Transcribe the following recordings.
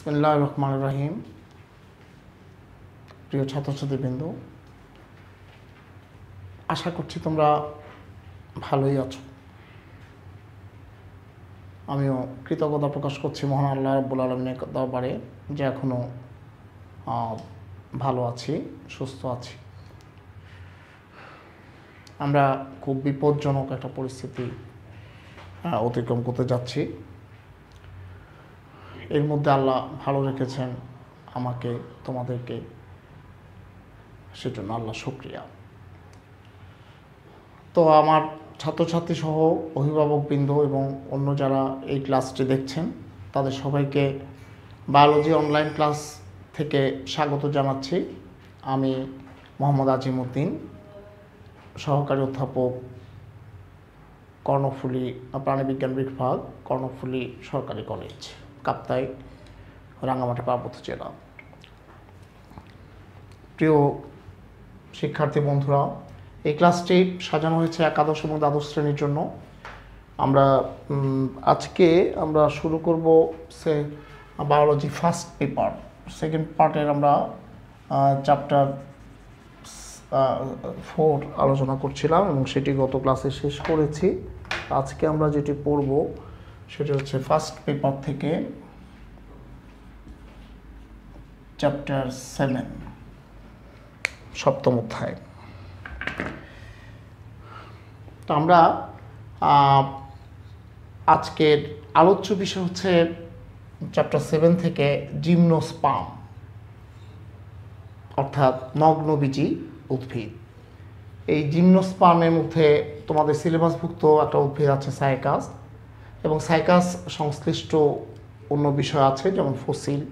বিসমিল্লাহির রহমানির রহিম। প্রিয় ছাত্রছাত্রীবৃন্দ, আশা করছি তোমরা ভালোই আছো। আমিও কৃতজ্ঞতা প্রকাশ করছি মহান আল্লাহ রাব্বুল আলামিনের দরবারে যে এখনও ভালো আছি, সুস্থ আছি। আমরা খুব বিপজ্জনক একটা পরিস্থিতি অতিক্রম করতে যাচ্ছি। এর মধ্যে আল্লাহ ভালো রেখেছেন আমাকে, তোমাদেরকে, সেজন্য আল্লাহ শুকরিয়া। তো আমার ছাত্রছাত্রী সহ অভিভাবকবৃন্দ এবং অন্য যারা এই ক্লাসটি দেখছেন তাদের সবাইকে বায়োলজি অনলাইন ক্লাস থেকে স্বাগত জানাচ্ছি। আমি মোহাম্মদ আজিমউদ্দিন, সহকারী অধ্যাপক, কর্ণফুলী প্রাণীবিজ্ঞান বিভাগ, কর্ণফুলী সরকারি কলেজ, কাপ্তাই, রাঙ্গামাটি, পার্বত্য জেলা। প্রিয় শিক্ষার্থী বন্ধুরা, এই ক্লাসটি সাজানো হয়েছে একাদশ এবং দ্বাদশ শ্রেণীর জন্য। আজকে আমরা শুরু করব বায়োলজি ফার্স্ট পেপার। সেকেন্ড পার্টের আমরা চ্যাপ্টার 4 আলোচনা করছিলাম এবং সেটি গত ক্লাসে শেষ করেছি। আজকে আমরা যেটি পড়ব সেটি হচ্ছে ফার্স্ট পেপার থেকে চ্যাপ্টার 7, সপ্তম অধ্যায়। তো আমরা আজকের আলোচ্য বিষয় হচ্ছে চ্যাপ্টার 7 থেকে জিমনোস্পার্ম, অর্থাৎ নগ্নবীজী উদ্ভিদ। এই জিমনোস্পার্মের মধ্যে তোমাদের সিলেবাসভুক্ত একটা উদ্ভিদ আছে সাইকাস, এবং সাইকাস সংশ্লিষ্ট অন্য বিষয় আছে যেমন ফসিল,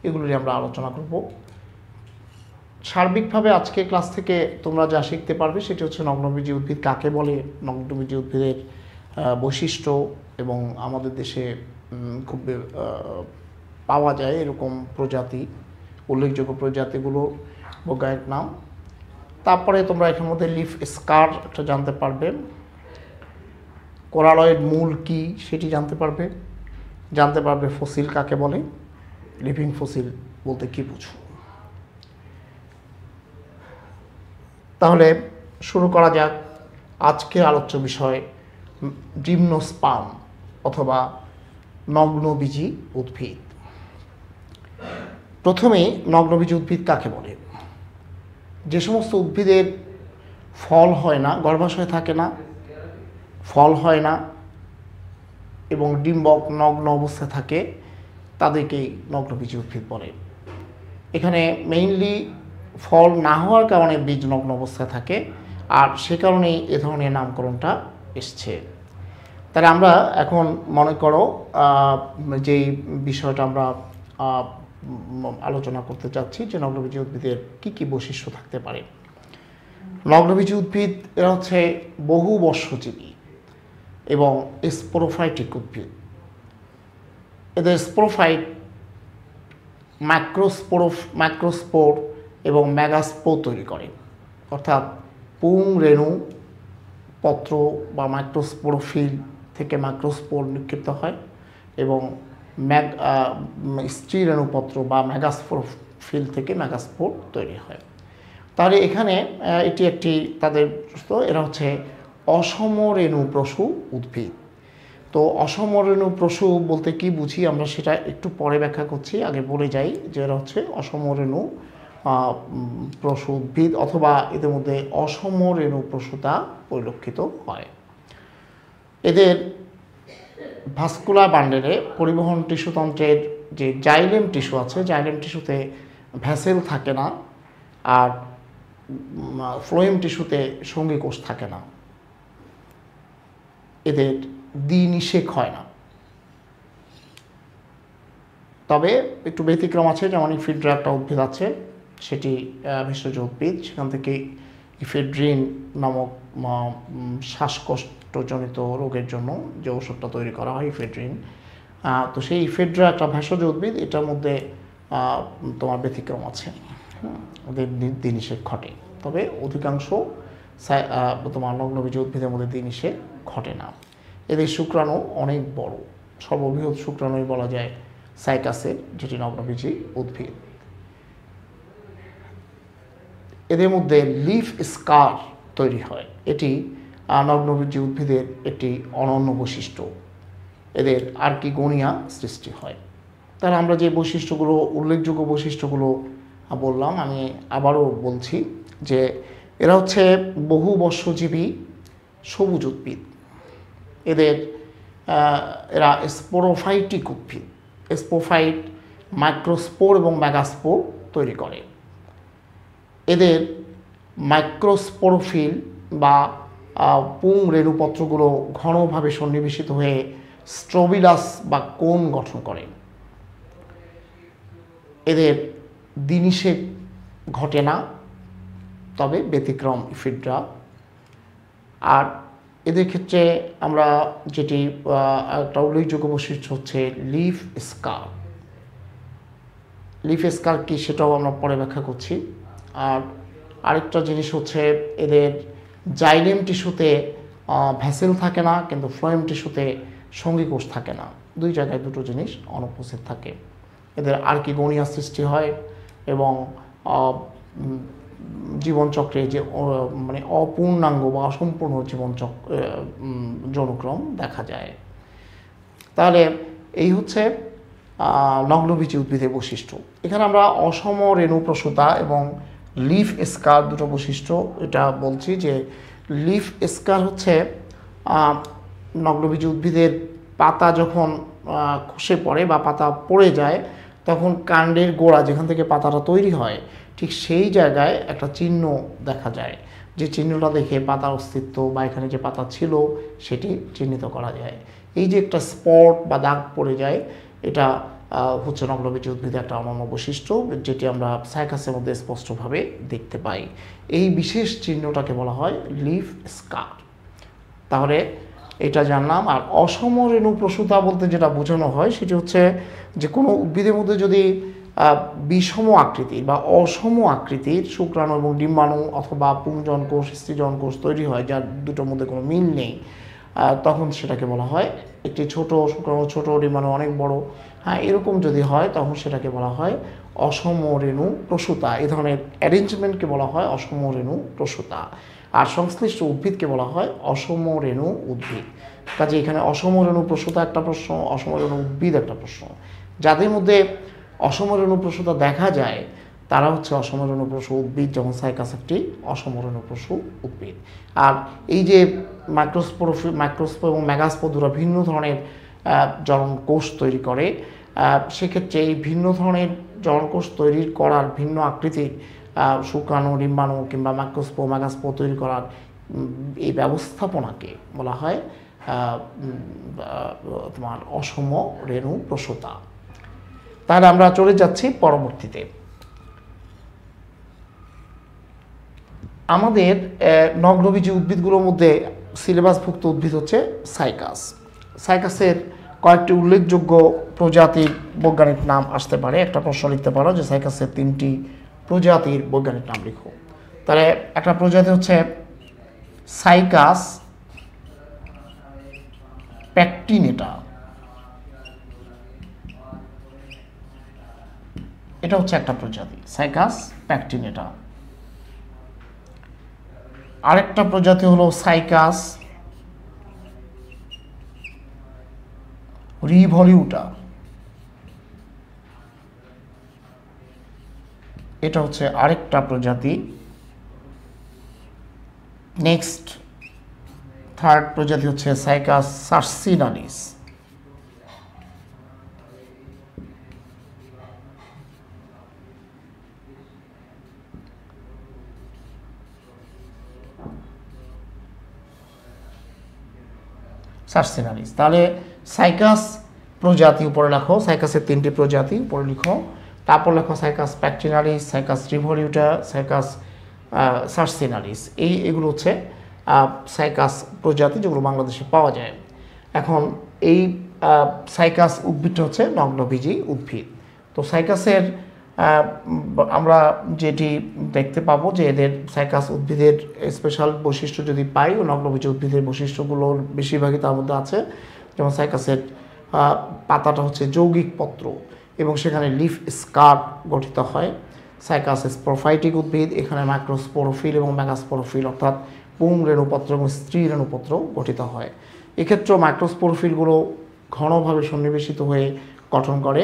এগুলো নিয়ে আমরা আলোচনা করব। সার্বিকভাবে আজকে ক্লাস থেকে তোমরা যা শিখতে পারবে সেটি হচ্ছে নগ্নবীজী উদ্ভিদ কাকে বলে, নগ্নবীজী উদ্ভিদের বৈশিষ্ট্য এবং আমাদের দেশে খুব পাওয়া যায় এরকম প্রজাতি, উল্লেখযোগ্য প্রজাতিগুলো বৈজ্ঞানিক নাম। তারপরে তোমরা এখানের মধ্যে লিফ স্কার একটা জানতে পারবে, কোরালয়েড মূল কি সেটি জানতে পারবে ফসিল কাকে বলে, লিভিং ফসিল বলতে কী বুঝো। তাহলে শুরু করা যাক আজকের আলোচ্য বিষয় জিমনোস্পার্ম অথবা নগ্নবীজী উদ্ভিদ। প্রথমে নগ্নবীজী উদ্ভিদ কাকে বলে? যে সমস্ত উদ্ভিদের ফল হয় না, গর্ভাশয় থাকে না, ফল হয় না এবং ডিম্বক নগ্ন অবস্থায় থাকে, তাদেরকেই নগ্নবীজী উদ্ভিদ বলে। এখানে মেইনলি ফল না হওয়ার কারণে বীজ নগ্ন অবস্থায় থাকে, আর সে কারণেই এ ধরনের নামকরণটা এসছে। তাহলে আমরা এখন মনে করো যেই বিষয়টা আমরা আলোচনা করতে চাচ্ছি যে নগ্নবীজী উদ্ভিদের কী কী বৈশিষ্ট্য থাকতে পারে। নগ্নবীজী উদ্ভিদ এরা হচ্ছে বহু বর্ষজীবী এবং স্পোরোফাইটিক উদ্ভিদ। এদের স্পোরোফাইট ম্যাক্রোস্পোর এবং ম্যাগাস্পোর তৈরি করে, অর্থাৎ পুং রেণু পত্র বা মাইক্রোস্পোরোফিল থেকে ম্যাক্রোস্পোর নিক্ষিপ্ত হয় এবং স্ত্রী রেণুপত্র বা ম্যাগাস্পোরোফিল থেকে ম্যাগাস্পোর তৈরি হয়। তাহলে এখানে এটি একটি তাদের, এরা হচ্ছে অসমরেণুপ্রসূ উদ্ভিদ। তো অসমরেণুপ্রসূ বলতে কি বুঝি আমরা সেটা একটু পরে ব্যাখ্যা করছি, আগে বলে যাই যে এরা হচ্ছে অসমরেণু প্রসূ উদ্ভিদ অথবা এদের মধ্যে অসমরেণুপ্রসূতা পরিলক্ষিত হয়। এদের ভাস্কুলার বান্ডেলে পরিবহন টিস্যুতন্ত্রের যে জাইলেম টিস্যু আছে, জাইলেম টিস্যুতে ভ্যাসেল থাকে না, আর ফ্লোয়েম টিস্যুতে সঙ্গী কোষ থাকে না। এদের দ্বিনিষেক হয় না, তবে একটু ব্যতিক্রম আছে, যেমন ইফিড্রা একটা উদ্ভিদ আছে, সেটি ভেষজ উদ্ভিদ, সেখান থেকে ইফেড্রিন নামক শ্বাসকষ্টজনিত রোগের জন্য যে ওষুধটা তৈরি করা হয় ইফেড্রিন, তো সেই ইফেড্রা একটা ভেষজ উদ্ভিদ, এটার মধ্যে তোমার ব্যতিক্রম আছে, ওদের দ্বিনিষেক ঘটে। তবে অধিকাংশ তোমার নগ্নবীজী উদ্ভিদের মধ্যে দ্বিনিষেক ঘটে না। এদের শুক্রাণু অনেক বড়, সর্ববৃহৎ শুক্রাণুই বলা যায় সাইকাসের, যেটি নগ্নবীজী উদ্ভিদ। এদের মধ্যে লিফ স্কার তৈরি হয়, এটি নগ্নবীজী উদ্ভিদের একটি অনন্য বৈশিষ্ট্য। এদের আর্কিগোনিয়া সৃষ্টি হয়। তাহলে আমরা যে বৈশিষ্ট্যগুলো, উল্লেখযোগ্য বৈশিষ্ট্যগুলো বললাম, আমি আবারও বলছি যে এরা হচ্ছে বহু বর্ষজীবী সবুজ উদ্ভিদ। এরা স্পোরোফাইটিক উদ্ভিদ। স্পোফাইট মাইক্রোস্পোর এবং মেগাস্পোর তৈরি করে। এদের মাইক্রোস্পোরোফিল বা পুং রেণুপত্রগুলো ঘনভাবে সন্নিবেশিত হয়ে স্ট্রোবিলাস বা কোন গঠন করে। এদের দিনিষেক ঘটে না, তবে ব্যতিক্রম ইফিডরা। আর এদের ক্ষেত্রে আমরা যেটি একটা উল্লেখযোগ্য বৈশিষ্ট্য হচ্ছে লিফ স্কার। লিফ স্কার কি সেটাও আমরা পরে ব্যাখ্যা করছি। আর আরেকটা জিনিস হচ্ছে এদের জাইলেম টিস্যুতে ভ্যাসেল থাকে না, কিন্তু ফ্লোয়েম টিস্যুতে সঙ্গীকোষ থাকে না। দুই জায়গায় দুটো জিনিস অনুপস্থিত থাকে। এদের আর্কিগোনিয়া সৃষ্টি হয় এবং জীবনচক্রে যে মানে অপূর্ণাঙ্গ বা অসম্পূর্ণ যৌনক্রম দেখা যায়। তাহলে এই হচ্ছে নগ্নবীজী উদ্ভিদের বৈশিষ্ট্য। এখানে আমরা অসম রেণুপ্রসূতা এবং লিফ স্কার দুটো বৈশিষ্ট্য এটা বলছি। যে লিফ স্কার হচ্ছে নগ্নবীজী উদ্ভিদের পাতা যখন খসে পড়ে বা পাতা পড়ে যায়, তখন কাণ্ডের গোড়া যেখান থেকে পাতাটা তৈরি হয়, ঠিক সেই জায়গায় একটা চিহ্ন দেখা যায়। যে চিহ্নটা দেখে পাতার অস্তিত্ব বা এখানে যে পাতা ছিল সেটি চিহ্নিত করা যায়। এই যে একটা স্পট বা দাগ পড়ে যায়, এটা হচ্ছে নগ্নবীজী উদ্ভিদের একটা অনন্য বৈশিষ্ট্য, যেটি আমরা সাইকাসের মধ্যে স্পষ্টভাবে দেখতে পাই। এই বিশেষ চিহ্নটাকে বলা হয় লিফ স্কার। তাহলে এটা জানলাম। আর অসম রেণুপ্রসূতা বলতে যেটা বোঝানো হয় সেটি হচ্ছে যে কোনো উদ্ভিদের মধ্যে যদি বিষম আকৃতির বা অসম আকৃতির শুক্রাণু এবং ডিম্বাণু অথবা পুংজন কোষ, স্ত্রীজন কোষ তৈরি হয়, যার দুটোর মধ্যে কোনো মিল নেই, তখন সেটাকে বলা হয় একটি ছোট শুক্রাণু, ছোট ডিম্বাণু অনেক বড়, এরকম যদি হয় তখন সেটাকে বলা হয় অসম রেণু প্রসূতা। এই ধরনের অ্যারেঞ্জমেন্টকে বলা হয় অসম রেণু প্রসূতা। আর সংশ্লিষ্ট উদ্ভিদকে বলা হয় অসম রেণু উদ্ভিদ। কাজে এখানে অসম রেণু প্রসূতা একটা প্রশ্ন, অসম রেণু উদ্ভিদ একটা প্রশ্ন। যাদের মধ্যে অসম রেণু প্রসূতা দেখা যায় তারা হচ্ছে অসম রেণু প্রসূ উদ্ভিদ, যেমন সাইকাস একটি অসম রেণু প্রসূ উদ্ভিদ। আর এই যে মাইক্রোস্পোর এবং মেগাস্পোর দুটো ভিন্ন ধরনের জননকোষ তৈরি করে, সেক্ষেত্রে এই ভিন্ন ধরনের জননকোষ তৈরি করার, ভিন্ন আকৃতির শুক্রাণু, ডিম্বাণু কিংবা মাইক্রোস্পোর, মেগাস্পোর তৈরি করার এই ব্যবস্থাপনাকে বলা হয় তোমার অসম রেণু প্রসূতা। তাহলে আমরা চলে যাচ্ছি পরবর্তীতে। আমাদের নগ্নবীজী উদ্ভিদগুলোর মধ্যে সিলেবাসভুক্ত উদ্ভিদ হচ্ছে সাইকাস। সাইকাসের কয়েকটি উল্লেখযোগ্য প্রজাতির বৈজ্ঞানিক নাম আসতে পারে। একটা প্রশ্ন লিখতে পারো যে সাইকাসের 3টি প্রজাতির বৈজ্ঞানিক নাম লিখো। তাহলে একটা প্রজাতি হচ্ছে সাইকাস প্যাকটিনেটা, এটা হচ্ছে একটা প্রজাতি সাইকাস প্যাকটিনেটা। আরেকটা প্রজাতি হলো সাইকাস রিভলিউটা, এটা হচ্ছে আরেকটা প্রজাতি। নেক্সট থার্ড প্রজাতি হচ্ছে সাইকাস সার্সিনালিস। সার্সিনালিস। তাহলে সাইকাস প্রজাতি উপরে লেখো, সাইকাসের 3টি প্রজাতি উপরে লিখো। তারপর লেখো সাইকাস প্যাকটিনালিস, সাইকাস রিভলিউটা, সাইকাস সার্সিনালিস। এগুলো হচ্ছে সাইকাস প্রজাতি যেগুলো বাংলাদেশে পাওয়া যায়। এখন এই সাইকাস উদ্ভিদটা হচ্ছে নগ্নবীজী উদ্ভিদ। তো সাইকাসের আমরা যেটি দেখতে পাবো যে এদের সাইকাস উদ্ভিদের স্পেশাল বৈশিষ্ট্য যদি পাই, ও নগ্নবীজী উদ্ভিদের বৈশিষ্ট্যগুলোর বেশিরভাগই তার মধ্যে আছে। যেমন সাইকাসের পাতাটা হচ্ছে যৌগিক পত্র এবং সেখানে লিফ স্কার্প গঠিত হয়। সাইকাস স্পোরোফাইটিক উদ্ভিদ, এখানে মাইক্রোস্পোরোফিল এবং মেগাস্পোরোফিল অর্থাৎ পুং রেণুপত্র এবং স্ত্রী রেণুপত্র গঠিত হয়। এক্ষেত্রে মাইক্রোস্পোরোফিলগুলো ঘনভাবে সন্নিবেশিত হয়ে গঠন করে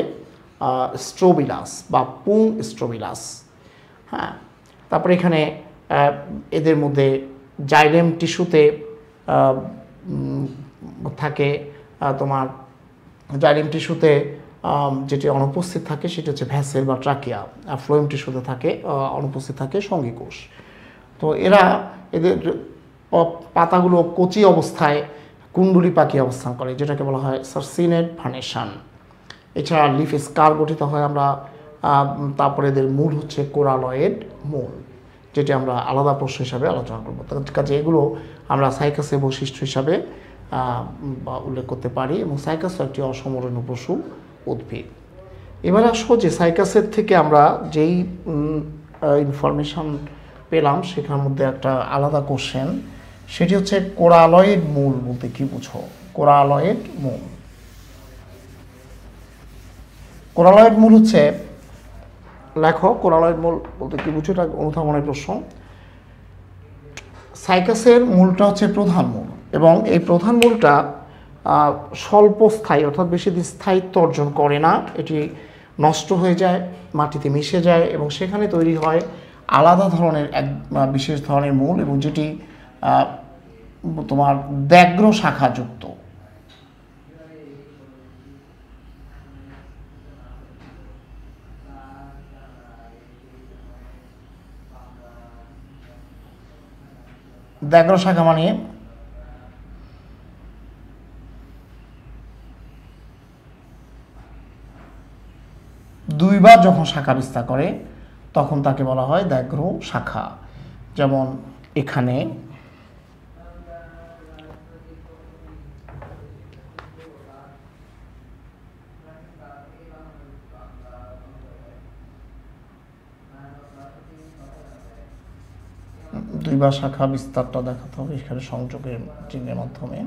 স্ট্রোবিলাস বা পুং স্ট্রোবিলাস। হ্যাঁ, তারপরে এখানে এদের মধ্যে জাইলেম টিস্যুতে থাকে তোমার জাইলেম টিস্যুতে যেটি অনুপস্থিত থাকে সেটি হচ্ছে ভ্যাসেল বা ট্রাকিয়া, আর ফ্লোয়েম টিস্যুতে থাকে অনুপস্থিত থাকে সঙ্গী কোষ। তো এদের পাতাগুলো কচি অবস্থায় কুণ্ডলী পাখি অবস্থান করে, যেটাকে বলা হয় সার্সিনেট ফার্নেশন। এছাড়া লিফ স্কার গঠিত হয় আমরা। তারপরে এদের মূল হচ্ছে কোরালয়েড মূল, যেটি আমরা আলাদা প্রশ্ন হিসাবে আলোচনা করবো। কাজে এগুলো আমরা সাইকাসের বৈশিষ্ট্য হিসাবে উল্লেখ করতে পারি এবং সাইকাস একটি অসমরেণু পশু উদ্ভিদ। এবার আসো যে সাইকাসের থেকে আমরা যেই ইনফরমেশন পেলাম সেখানের মধ্যে একটা আলাদা কোশ্চেন, সেটি হচ্ছে কোরালয়েড মূল বলতে কি বুঝো? কোরালয়েড মূল, কোরালয়েড মূল হচ্ছে, লেখো কোরালয়েড মূল বলতে কি বুঝো, এটা অনুধাবনের প্রশ্ন। সাইকাসের মূলটা হচ্ছে প্রধান মূল এবং এই প্রধান মূলটা স্বল্পস্থায়ী অর্থাৎ বেশি দিন স্থায়িত্ব অর্জন করে না, এটি নষ্ট হয়ে যায়, মাটিতে মিশে যায় এবং সেখানে তৈরি হয় আলাদা ধরনের এক বিশেষ ধরনের মূল এবং যেটি তোমার ব্যাঘ্র শাখাযুক্ত। ব্যাঘ্র শাখা মানে দুইবার যখন শাখা বিস্তার করে তখন তাকে বলা হয় ব্যাঘ্র শাখা। যেমন এখানে দুইবার শাখা বিস্তারটা দেখাতে হবে এখানে সংযোগের চিহ্নের মাধ্যমে।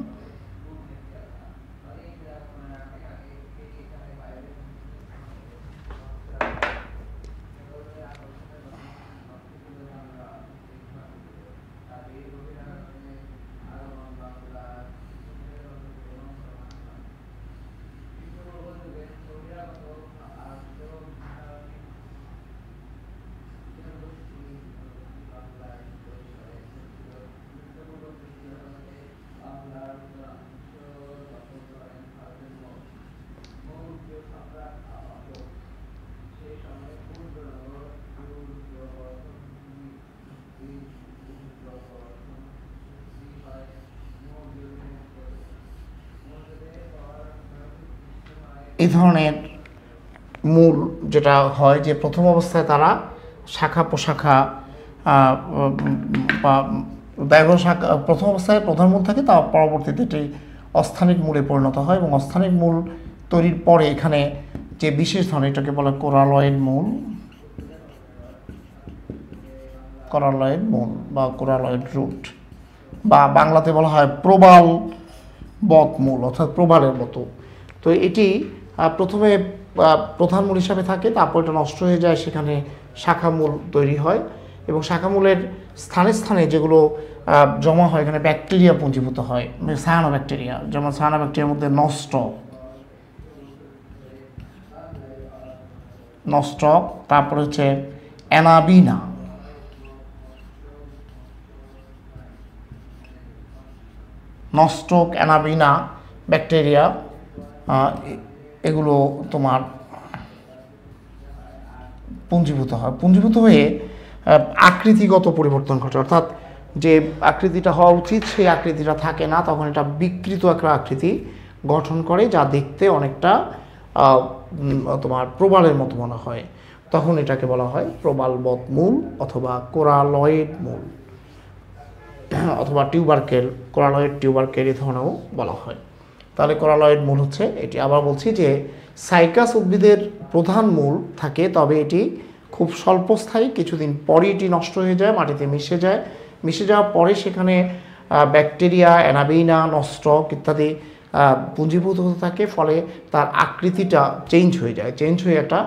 এই ধরনের মূল যেটা হয় যে প্রথম অবস্থায় তারা শাখা প্রশাখা বা ব্যাঘ্র শাখা, প্রথম অবস্থায় প্রধান মূল থাকে, তা পরবর্তীতে এটি অস্থানিক মূলে পরিণত হয় এবং অস্থানিক মূল তৈরির পরে এখানে যে বিশেষ ধরনের, এটাকে বলা কোরালয়েড মূল, কোরালয়েড মূল বা কোরালয়েড রুট, বা বাংলাতে বলা হয় প্রবাল বক মূল অর্থাৎ প্রবালের মতো। তো এটি প্রথমে প্রধান মূল হিসাবে থাকে, তারপর এটা নষ্ট হয়ে যায়, সেখানে শাখা মূল তৈরি হয় এবং শাখা মূলের স্থানে স্থানে যেগুলো জমা হয় এখানে ব্যাকটেরিয়া পুঞ্জীভূত হয়, সায়ানো ব্যাকটেরিয়া। যেমন সায়ানো ব্যাকটেরিয়ার মধ্যে নস্টক, তারপর হচ্ছে অ্যানাবিনা, নস্টক অ্যানাবিনা ব্যাকটেরিয়া, এগুলো তোমার পুঞ্জীভূত হয়। পুঞ্জীভূত হয়ে আকৃতিগত পরিবর্তন ঘটে, অর্থাৎ যে আকৃতিটা হওয়া উচিত সেই আকৃতিটা থাকে না, তখন এটা বিকৃত একটা আকৃতি গঠন করে যা দেখতে অনেকটা তোমার প্রবালের মতো মনে হয়, তখন এটাকে বলা হয় প্রবালবৎ মূল অথবা কোরালয়েড মূল অথবা টিউবারকেল, কোরালয়েড টিউবারকেল এই ধরনেরও বলা হয়। তাহলে কোরালয়েড মূল হচ্ছে এটি। আবার বলছি যে সাইকাস উদ্ভিদের প্রধান মূল থাকে, তবে এটি খুব স্বল্পস্থায়ী, কিছুদিন পরে এটি নষ্ট হয়ে যায়, মাটিতে মিশে যায়। মিশে যাওয়ার পরে সেখানে ব্যাকটেরিয়া, অ্যানাবিনা, নস্টক ইত্যাদি পুঞ্জীভূত হতে থাকে, ফলে তার আকৃতিটা চেঞ্জ হয়ে যায়, চেঞ্জ হয়ে একটা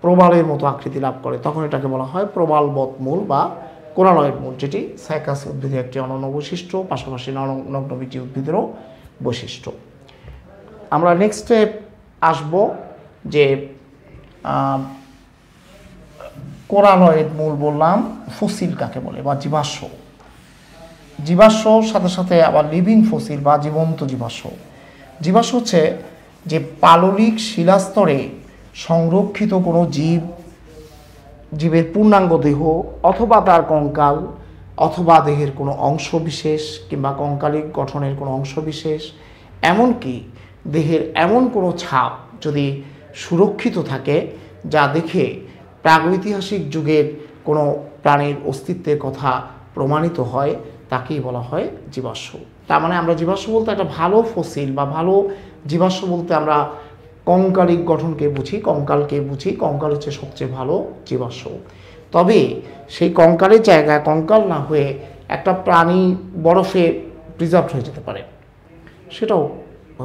প্রবালের মতো আকৃতি লাভ করে। তখন এটাকে বলা হয় প্রবালবৎ মূল বা কোরালয়েড মূল, যেটি সাইকাস উদ্ভিদের একটি অনন্য বৈশিষ্ট্য, পাশাপাশি নগ্নবীজী উদ্ভিদেরও বৈশিষ্ট্য। আমরা নেক্সটে আসব যে কোরালয়েড মূল বললাম, ফসিল কাকে বলে বা জীবাশ্ম। জীবাশ্মর সাথে সাথে আবার লিভিং ফসিল বা জীবন্ত জীবাশ্ম। জীবাশ্ম হচ্ছে যে পাললিক শিলাস্তরে সংরক্ষিত কোনো জীবের পূর্ণাঙ্গ দেহ অথবা তার কঙ্কাল অথবা দেহের কোনো অংশ বিশেষ কিংবা কঙ্কালিক গঠনের কোনো অংশ বিশেষ, এমনকি দেহের এমন কোনো ছাপ যদি সুরক্ষিত থাকে যা দেখে প্রাগৈতিহাসিক যুগের কোনো প্রাণীর অস্তিত্বের কথা প্রমাণিত হয়, তাকেই বলা হয় জীবাশ্ম। তার মানে আমরা জীবাশ্ম বলতে একটা ভালো ফসিল বা ভালো জীবাশ্ম বলতে আমরা কঙ্কালিক গঠনকে বুঝি, কঙ্কালকে বুঝি। কঙ্কাল হচ্ছে সবচেয়ে ভালো জীবাশ্ম। তবে সেই কঙ্কালের জায়গায় কঙ্কাল না হয়ে একটা প্রাণী বরফে প্রিজার্ভ হয়ে যেতে পারে, সেটাও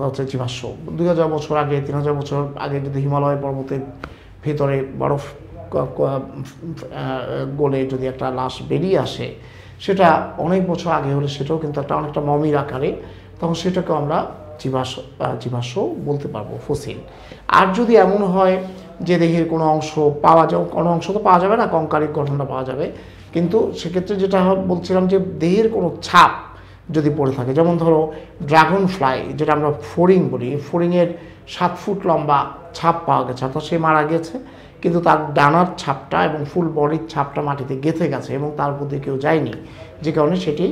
হচ্ছে জীবাশ্ম। 2000 বছর আগে, 3000 বছর আগে যদি হিমালয় পর্বতের ভেতরে বরফ গলে যদি একটা লাশ বেরিয়ে আসে, সেটা অনেক বছর আগে হলে সেটাও কিন্তু একটা অনেকটা মমির আকারে, তখন সেটাকেও আমরা জীবাশ্ম বলতে পারবো, ফসিল। আর যদি এমন হয় যে দেহের কোনো অংশ পাওয়া যায়, কোনো অংশ তো পাওয়া যাবে না, কঙ্কালিক গঠনটা পাওয়া যাবে, কিন্তু সেক্ষেত্রে যেটা বলছিলাম যে দেহের কোনো ছাপ যদি পড়ে থাকে, যেমন ধরো ড্রাগন ফ্লাই যেটা আমরা ফড়িং বলি, ফড়িংয়ের 7 ফুট লম্বা ছাপ পাওয়া গেছে, অর্থাৎ সে মারা গেছে কিন্তু তার ডানার ছাপটা এবং ফুল বডির ছাপটা মাটিতে গেঁথে গেছে এবং তার মধ্যে কেউ যায়নি, যে কারণে সেটি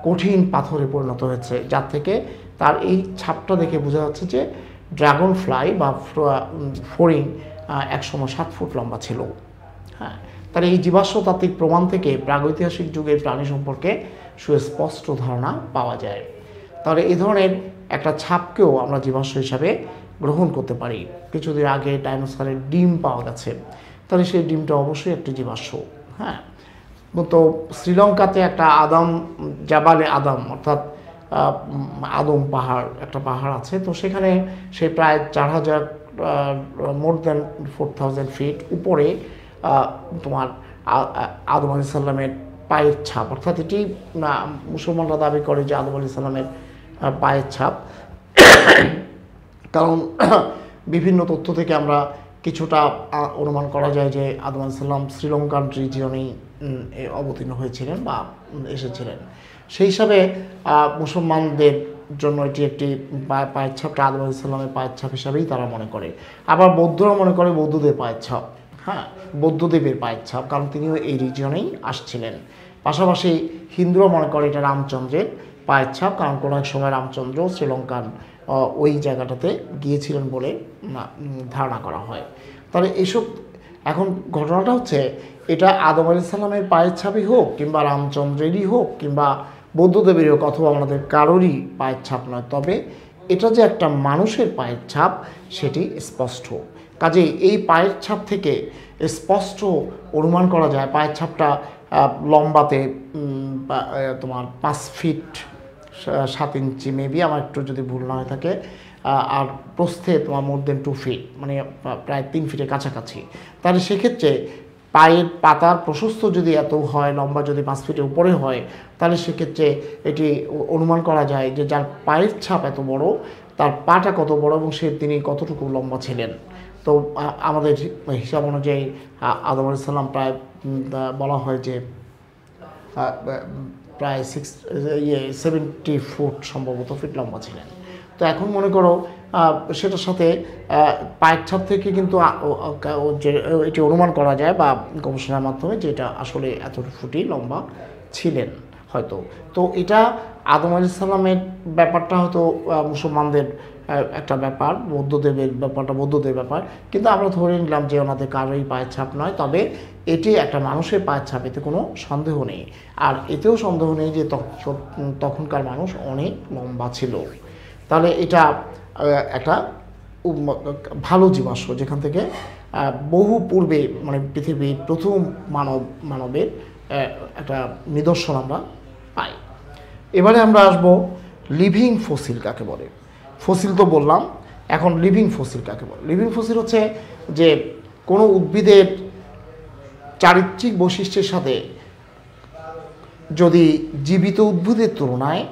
কঠিন পাথরে পরিণত হয়েছে, যার থেকে তার এই ছাপটা দেখে বোঝা যাচ্ছে যে ড্রাগন ফ্লাই বা ফড়িং একসময় 7 ফুট লম্বা ছিল। হ্যাঁ, তার এই জীবাশ্মতাত্ত্বিক প্রমাণ থেকে প্রাগৈতিহাসিক যুগের প্রাণী সম্পর্কে সুস্পষ্ট ধারণা পাওয়া যায়। তাহলে এই ধরনের একটা ছাপকেও আমরা জীবাশ্ম হিসাবে গ্রহণ করতে পারি। কিছুদিন আগে ডাইনোসরের ডিম পাওয়া গেছে, তাহলে সেই ডিমটা অবশ্যই একটি জীবাশ্ম। হ্যাঁ, তো শ্রীলঙ্কাতে একটা জাবালে আদম অর্থাৎ আদম পাহাড়, একটা পাহাড় আছে, তো সেখানে সে প্রায় 4000 মোর দ্যান 4000 ফিট উপরে তোমার আদম আলাইহিস সালামের পায়ের ছাপ, অর্থাৎ এটি মুসলমানরা দাবি করে যে আদম আলাইহিস সালামের পায়ের ছাপ, কারণ বিভিন্ন তথ্য থেকে আমরা কিছুটা অনুমান করা যায় যে আদম আলাইহিস সালাম শ্রীলঙ্কান রিজিয়নেই অবতীর্ণ হয়েছিলেন বা এসেছিলেন। সেই হিসাবে মুসলমানদের জন্য এটি একটি পায়ের ছাপটা আদম আলাইহিস সালামের পায়ের ছাপ হিসাবেই তারা মনে করে। আবার বৌদ্ধরা মনে করে বৌদ্ধদের পায়ের ছাপ, হ্যাঁ, বৌদ্ধদেবের পায়ের ছাপ, কারণ তিনিও এই রিজিয়নেই আসছিলেন। পাশাপাশি হিন্দুরা মনে করে এটা রামচন্দ্রের পায়ের ছাপ, কারণ কোনো এক সময় রামচন্দ্র শ্রীলঙ্কার ওই জায়গাটাতে গিয়েছিলেন বলে ধারণা করা হয়। তাহলে এইসব এখন ঘটনাটা হচ্ছে এটা আদম আলাইহিস সালামের পায়ের ছাপই হোক কিংবা রামচন্দ্রেরই হোক কিংবা বৌদ্ধদেবেরই হোক অথবা আমাদের কারোরই পায়ের ছাপ নয়, তবে এটা যে একটা মানুষের পায়ের ছাপ সেটি স্পষ্ট। কাজেই এই পায়ের ছাপ থেকে স্পষ্ট অনুমান করা যায় পায়ের ছাপটা লম্বাতে তোমার 5 ফিট 7 ইঞ্চি মেবি, আমার একটু যদি ভুল না হয়ে থাকে, আর প্রস্থে তোমার মোর দেন 2 ফিট, মানে প্রায় 3 ফিটের কাছাকাছি। তাহলে সেক্ষেত্রে পায়ের পাতার প্রশস্ত যদি এত হয়, লম্বা যদি 5 ফিটের উপরে হয়, তাহলে সেক্ষেত্রে এটি অনুমান করা যায় যে যার পায়ের ছাপ এত বড় তার পাটা কত বড় এবং তিনি কতটুকু লম্বা ছিলেন। তো আমাদের হিসাব অনুযায়ী আদম আলাইহিস সালাম প্রায় বলা হয় যে প্রায় 70 ফুট সম্ভবত ফিট লম্বা ছিলেন। তো এখন মনে করো সেটার সাথে পায়ের ছাপ থেকে কিন্তু এটি অনুমান করা যায় বা গবেষণার মাধ্যমে যে এটা আসলে এত ফুটই লম্বা ছিলেন হয়তো। তো এটা আদম আলাইহিস সালামের ব্যাপারটা হয়তো মুসলমানদের একটা ব্যাপার, বৌদ্ধদেবের ব্যাপারটা বৌদ্ধদের ব্যাপার, কিন্তু আমরা ধরে নিলাম যে ওনাদের কারোই পায়ের ছাপ নয়, তবে এটি একটা মানুষের পায়ের ছাপ, এতে কোনো সন্দেহ নেই। আর এতেও সন্দেহ নেই যে তখনকার মানুষ অনেক লম্বা ছিল। তাহলে এটা একটা ভালো জীবাশ্ম, যেখান থেকে বহু পূর্বে মানে পৃথিবীর প্রথম মানবের একটা নিদর্শন আমরা পাই। এবারে আমরা আসব লিভিং ফসিল কাকে বলে। ফসিল তো বললাম, এখন লিভিং ফসিল কাকে বলে? লিভিং ফসিল হচ্ছে যে কোনো উদ্ভিদের চারিত্রিক বৈশিষ্ট্যের সাথে যদি জীবিত উদ্ভিদের তুলনায়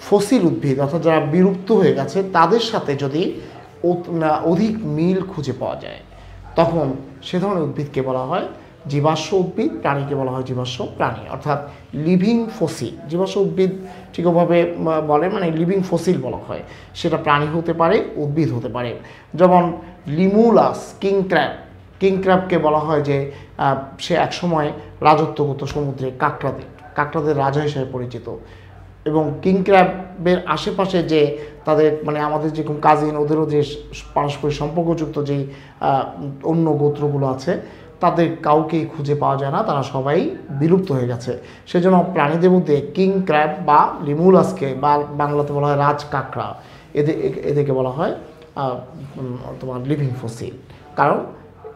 ফসিল উদ্ভিদ অর্থাৎ যারা বিলুপ্ত হয়ে গেছে তাদের সাথে যদি অধিক মিল খুঁজে পাওয়া যায়, তখন সে ধরনের উদ্ভিদকে বলা হয় জীবাশ্ম উদ্ভিদ, প্রাণীকে বলা হয় জীবাশ্ম প্রাণী, অর্থাৎ লিভিং ফসিল। জীবাশ্ম উদ্ভিদ ঠিকভাবে বলে মানে লিভিং ফসিল বলা হয়, সেটা প্রাণী হতে পারে, উদ্ভিদ হতে পারে। যেমন লিমুলাস, কিং ক্র্যাবকে বলা হয় যে সে একসময় রাজত্ব করতো সমুদ্রে কাঁকড়াদের রাজা হিসেবে পরিচিত। এবং কিং ক্র্যাবের আশেপাশে যে তাদের মানে আমাদের যেরকম কাজিন, ওদেরও যে পারস্পরিক সম্পর্কযুক্ত যেই অন্য গোত্রগুলো আছে, তাদের কাউকেই খুঁজে পাওয়া যায় না, তারা সবাই বিলুপ্ত হয়ে গেছে। সেজন্য প্রাণীদের মধ্যে কিং ক্র্যাব বা লিমুলাসকে বা বাংলাতে বলা হয় রাজ কাঁকড়া, এদেরকে বলা হয় তোমার লিভিং ফসিল, কারণ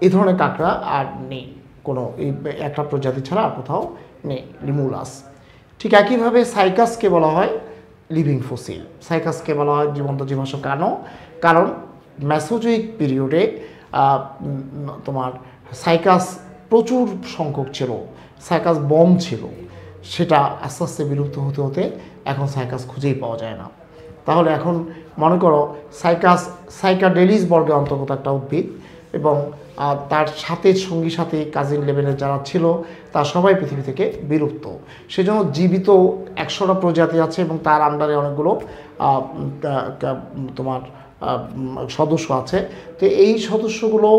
এই ধরনের কাঁকড়া আর নেই কোনো, এই একটা প্রজাতি ছাড়া আর কোথাও নেই লিমুলাস। ঠিক একইভাবে সাইকাসকে বলা হয় লিভিং ফসিল। সাইকাসকে বলা হয় জীবন্ত জীবাশ্ম। কেন? কারণ মেসোজোইক পিরিয়ডে তোমার সাইকাস প্রচুর সংখ্যক ছিল, সাইকাস বম ছিল, সেটা আস্তে আস্তে বিলুপ্ত হতে হতে এখন সাইকাস খুঁজেই পাওয়া যায় না। তাহলে এখন মনে করো সাইকাডেলিস বর্গের অন্তর্গত একটা উদ্ভিদ, এবং তার সাথে সঙ্গী সাথে কাজিন লেভেলের যারা ছিল তারা সবাই পৃথিবী থেকে বিলুপ্ত। সেজন্য জীবিত 100টা প্রজাতি আছে এবং তার আন্ডারে অনেকগুলো তোমার সদস্য আছে। তো এই সদস্যগুলো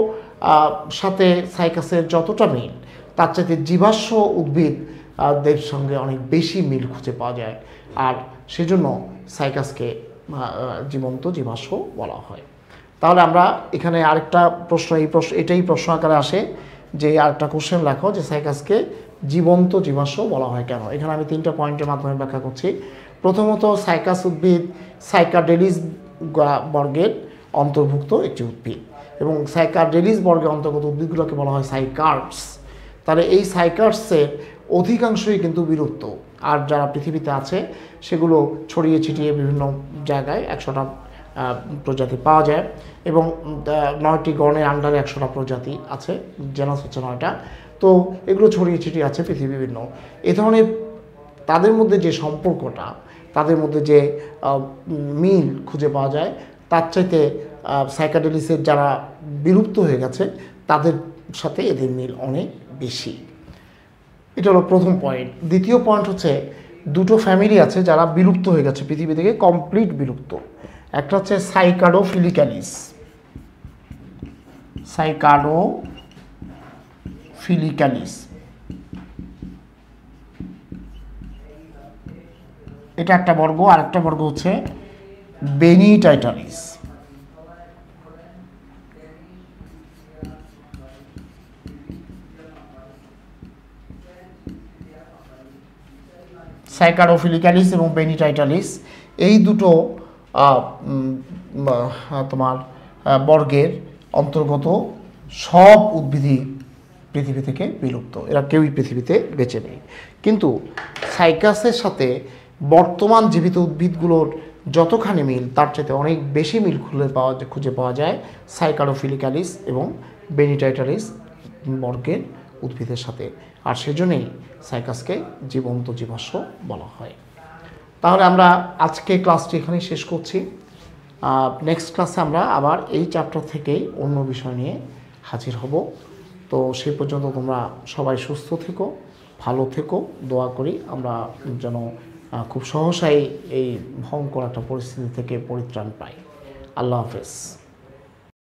সাথে সাইকাসের যতটা মিল, তার চাইতে জীবাশ্ম উদ্ভিদদের সঙ্গে অনেক বেশি মিল খুঁজে পাওয়া যায়, আর সেজন্য সাইকাসকে জীবন্ত জীবাশ্ম বলা হয়। তাহলে আমরা এখানে আরেকটা প্রশ্ন, এটাই প্রশ্ন আকারে আসে যে আরেকটা কোশ্চেন লেখো যে সাইকাসকে জীবন্ত জীবাশ্ম বলা হয় কেন। এখানে আমি 3টা পয়েন্টের মাধ্যমে ব্যাখ্যা করছি। প্রথমত, সাইকাস উদ্ভিদ সাইকাডেলিস বর্গের অন্তর্ভুক্ত একটি উদ্ভিদ, এবং সাইকাডেলিস বর্গের অন্তর্গত উদ্ভিদগুলোকে বলা হয় সাইকার্ডস। তাহলে এই সাইকার্ডসের অধিকাংশই কিন্তু বিলুপ্ত, আর যারা পৃথিবীতে আছে সেগুলো ছড়িয়ে ছিটিয়ে বিভিন্ন জায়গায় 100টা প্রজাতি পাওয়া যায়, এবং 9টি গণের আন্ডারে 100টা প্রজাতি আছে, জেনাস হচ্ছে 9টা। তো এগুলো ছড়িয়ে ছিটিয়ে আছে পৃথিবী বিভিন্ন। এ ধরনের তাদের মধ্যে যে সম্পর্কটা, তাদের মধ্যে যে মিল খুঁজে পাওয়া যায়, তার চাইতে সাইকাডেলিসের যারা বিলুপ্ত হয়ে গেছে তাদের সাথে এদের মিল অনেক বেশি। এটা হলো প্রথম পয়েন্ট। দ্বিতীয় পয়েন্ট হচ্ছে, দুটো ফ্যামিলি আছে যারা বিলুপ্ত হয়ে গেছে পৃথিবী থেকে, কমপ্লিট বিলুপ্ত। একটা হচ্ছে সাইকাডোফিলিক্যালিস, এটা একটা বর্গ। আরেকটা বর্গ হচ্ছে বেনিটাইটালিস। সাইকাডোফিলিক্যালিস এবং বেনিটাইটালিস, এই দুটো তোমার বর্গের অন্তর্গত সব উদ্ভিদই পৃথিবী থেকে বিলুপ্ত, এরা কেউই পৃথিবীতে বেঁচে নেই। কিন্তু সাইকাসের সাথে বর্তমান জীবিত উদ্ভিদগুলোর যতখানি মিল, তার চাইতে অনেক বেশি মিল খুঁজে পাওয়া যায় সাইকাডোফিলিক্যালিস এবং বেনিটাইটালিস বর্গের উদ্ভিদের সাথে, আর সেজন্যই সাইকাসকে জীবন্ত জীবাশ্ম বলা হয়। তাহলে আমরা আজকে ক্লাসটি এখানেই শেষ করছি। নেক্সট ক্লাসে আমরা আবার এই চ্যাপ্টার থেকেই অন্য বিষয় নিয়ে হাজির হব। তো সেই পর্যন্ত তোমরা সবাই সুস্থ থেকো, ভালো থেকো, দোয়া করি আমরা যেন খুব সহসাই এই ভয়ঙ্কর একটা পরিস্থিতি থেকে পরিত্রাণ পাই। আল্লাহ হাফেজ।